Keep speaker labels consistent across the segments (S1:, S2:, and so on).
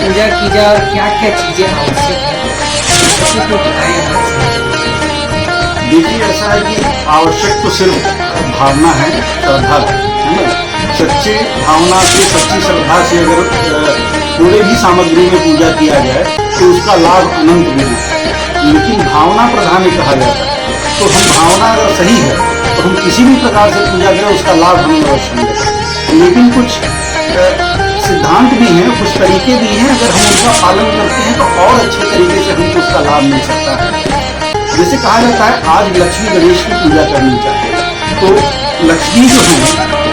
S1: पूजा की जाए और क्या क्या चीजें आवश्यक है, किसी को बताएं हमारे साथ।
S2: देखिए, ऐसा है कि आवश्यक तो सिर्फ भावना है, श्रद्धा है ना। सच्चे भावना से, सच्ची श्रद्धा से अगर थोड़े भी सामग्री में पूजा किया जाए तो उसका लाभ अनंत भी है। लेकिन भावना प्रधान कहा जाता है, तो हम भावना अगर सही है तो हम किसी भी प्रकार से पूजा करें उसका लाभ हमें अवश्य मिलेगा। लेकिन कुछ सिद्धांत भी हैं, कुछ तरीके भी हैं, अगर हम उनका पालन करते हैं तो और अच्छे तरीके से हमको उसका लाभ मिल सकता है। जैसे कहा जाता है आज लक्ष्मी गणेश की पूजा करनी चाहिए, तो लक्ष्मी जो है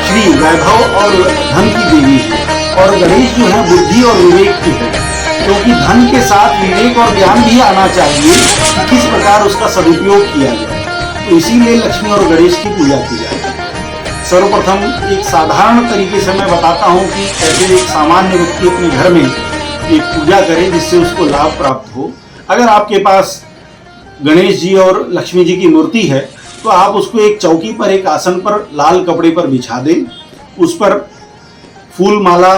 S2: श्री वैभव और धन की देवी है, और गणेश जो है बुद्धि और विवेक की है, क्योंकि धन के साथ विवेक और ज्ञान भी आना चाहिए कि किस प्रकार उसका सदुपयोग किया जाए। तो इसीलिए लक्ष्मी और गणेश की पूजा की जाती है। सर्वप्रथम एक साधारण तरीके से मैं बताता हूँ कि कैसे एक सामान्य व्यक्ति अपने घर में एक पूजा करे जिससे उसको लाभ प्राप्त हो। अगर आपके पास गणेश जी और लक्ष्मी जी की मूर्ति है तो आप उसको एक चौकी पर, एक आसन पर, लाल कपड़े पर बिछा दें, उस पर फूल माला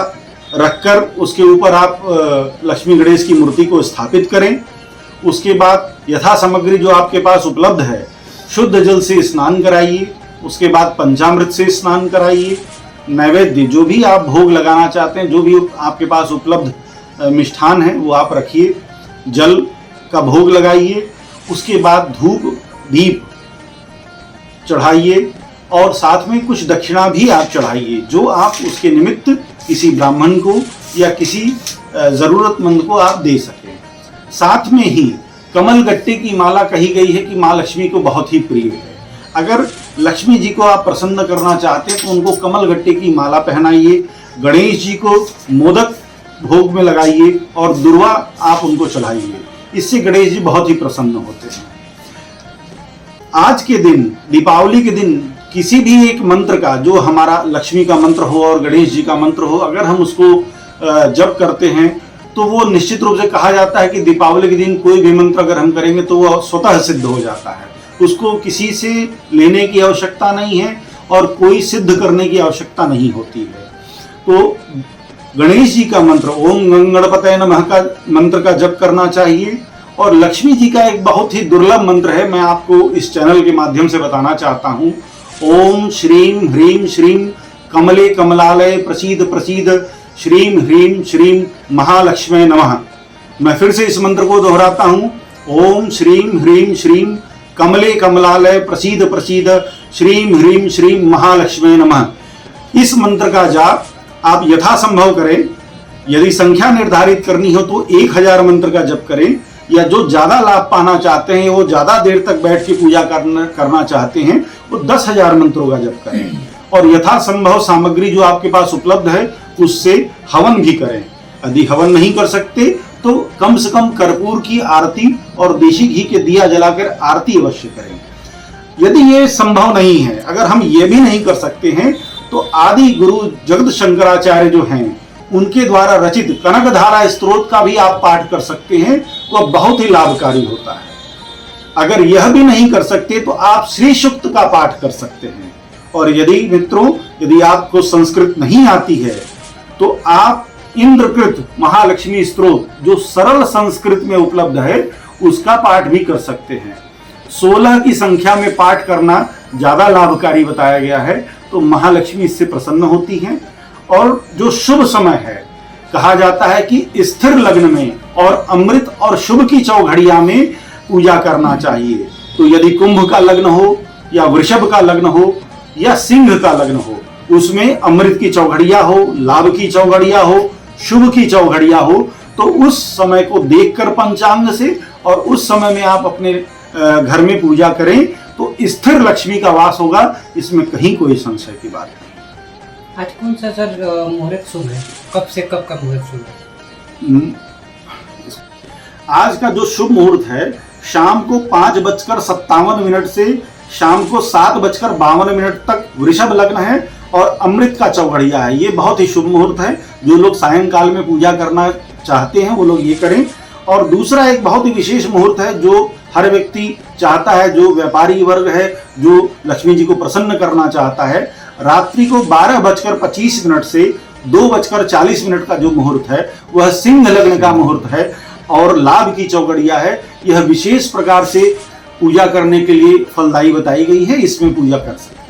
S2: रखकर उसके ऊपर आप लक्ष्मी गणेश की मूर्ति को स्थापित करें। उसके बाद यथा सामग्री जो आपके पास उपलब्ध है, शुद्ध जल से स्नान कराइए, उसके बाद पंचामृत से स्नान कराइए। नैवेद्य जो भी आप भोग लगाना चाहते हैं, जो भी आपके पास उपलब्ध मिष्ठान है वो आप रखिए, जल का भोग लगाइए। उसके बाद धूप दीप चढ़ाइए और साथ में कुछ दक्षिणा भी आप चढ़ाइए, जो आप उसके निमित्त किसी ब्राह्मण को या किसी जरूरतमंद को आप दे सकें। साथ में ही कमल गट्टे की माला कही गई है कि माँ लक्ष्मी को बहुत ही प्रिय है। अगर लक्ष्मी जी को आप प्रसन्न करना चाहते हैं तो उनको कमल गट्टे की माला पहनाइए, गणेश जी को मोदक भोग में लगाइए और दुर्वा आप उनको चढ़ाइए। इससे गणेश जी बहुत ही प्रसन्न होते हैं। आज के दिन, दीपावली के दिन, किसी भी एक मंत्र का, जो हमारा लक्ष्मी का मंत्र हो और गणेश जी का मंत्र हो, अगर हम उसको जप करते हैं तो वो निश्चित रूप से कहा जाता है कि दीपावली के दिन कोई भी मंत्र अगर हम करेंगे तो वो स्वतः सिद्ध हो जाता है। उसको किसी से लेने की आवश्यकता नहीं है और कोई सिद्ध करने की आवश्यकता नहीं होती है। तो गणेश जी का मंत्र ओम गणपतये नमः का मंत्र का जप करना चाहिए। और लक्ष्मी जी का एक बहुत ही दुर्लभ मंत्र है, मैं आपको इस चैनल के माध्यम से बताना चाहता हूँ। ओम श्रीम ह्रीम श्रीम कमले कमलालय प्रसीद प्रसीद श्रीम ह्रीम श्रीम महालक्ष्मी नमः। मैं फिर से इस मंत्र को दोहराता हूँ। ओम श्रीम ह्रीम श्रीम कमले कमलालय प्रसीद प्रसीद श्रीम ह्रीम श्रीम महालक्ष्मी नमः। इस मंत्र का जाप आप यथासंभव करें। यदि संख्या निर्धारित करनी हो तो 1000 मंत्र का जप करें, या जो ज्यादा लाभ पाना चाहते हैं, वो ज्यादा देर तक बैठ के पूजा करना चाहते हैं, वो 10,000 मंत्रों का जप करें। और यथासंभव सामग्री जो आपके पास उपलब्ध है उससे हवन भी करें। यदि हवन नहीं कर सकते तो कम से कम कर्पूर की आरती और देशी घी के दिया जलाकर आरती अवश्य करें। यदि ये संभव नहीं है, अगर हम ये भी नहीं कर सकते हैं, तो आदि गुरु जगत शंकराचार्य जो हैं उनके द्वारा रचित कनकधारा स्तोत्र का भी आप पाठ कर सकते हैं, वह बहुत ही लाभकारी होता है। अगर यह भी नहीं कर सकते तो आप श्री सूक्त का पाठ कर सकते हैं। और यदि मित्रों, यदि आपको संस्कृत नहीं आती है तो आप इंद्रकृत महालक्ष्मी स्तोत्र जो सरल संस्कृत में उपलब्ध है उसका पाठ भी कर सकते हैं। 16 की संख्या में पाठ करना ज्यादा लाभकारी बताया गया है, तो महालक्ष्मी इससे प्रसन्न होती हैं। और जो शुभ समय है, कहा जाता है कि स्थिर लग्न में और अमृत और शुभ की चौघड़िया में पूजा करना चाहिए। तो यदि कुंभ का लग्न हो या वृषभ का लग्न हो या सिंह का लग्न हो, उसमें अमृत की चौघड़िया हो, लाभ की चौघड़िया हो, शुभ की चौघड़िया हो, तो उस समय को देखकर पंचांग से और उस समय में आप अपने घर में पूजा करें तो स्थिर लक्ष्मी का वास होगा। इसमें कहीं कोई संशय की बात नहीं।
S1: आज कौन सा सर मुहूर्त शुभ है? कब से कब का मुहूर्त शुभ है?
S2: आज का जो शुभ मुहूर्त है, शाम को 5:57 से शाम को 7:52 तक वृषभ लग्न है और अमृत का चौघड़िया है। ये बहुत ही शुभ मुहूर्त है। जो लोग सायंकाल में पूजा करना चाहते हैं वो लोग ये करें। और दूसरा एक बहुत ही विशेष मुहूर्त है जो हर व्यक्ति चाहता है, जो व्यापारी वर्ग है, जो लक्ष्मी जी को प्रसन्न करना चाहता है, रात्रि को 12:25 से 2:40 का जो मुहूर्त है वह सिंह लग्न का मुहूर्त है और लाभ की चौगड़िया है। यह विशेष प्रकार से पूजा करने के लिए फलदायी बताई गई है, इसमें पूजा कर सकते हैं।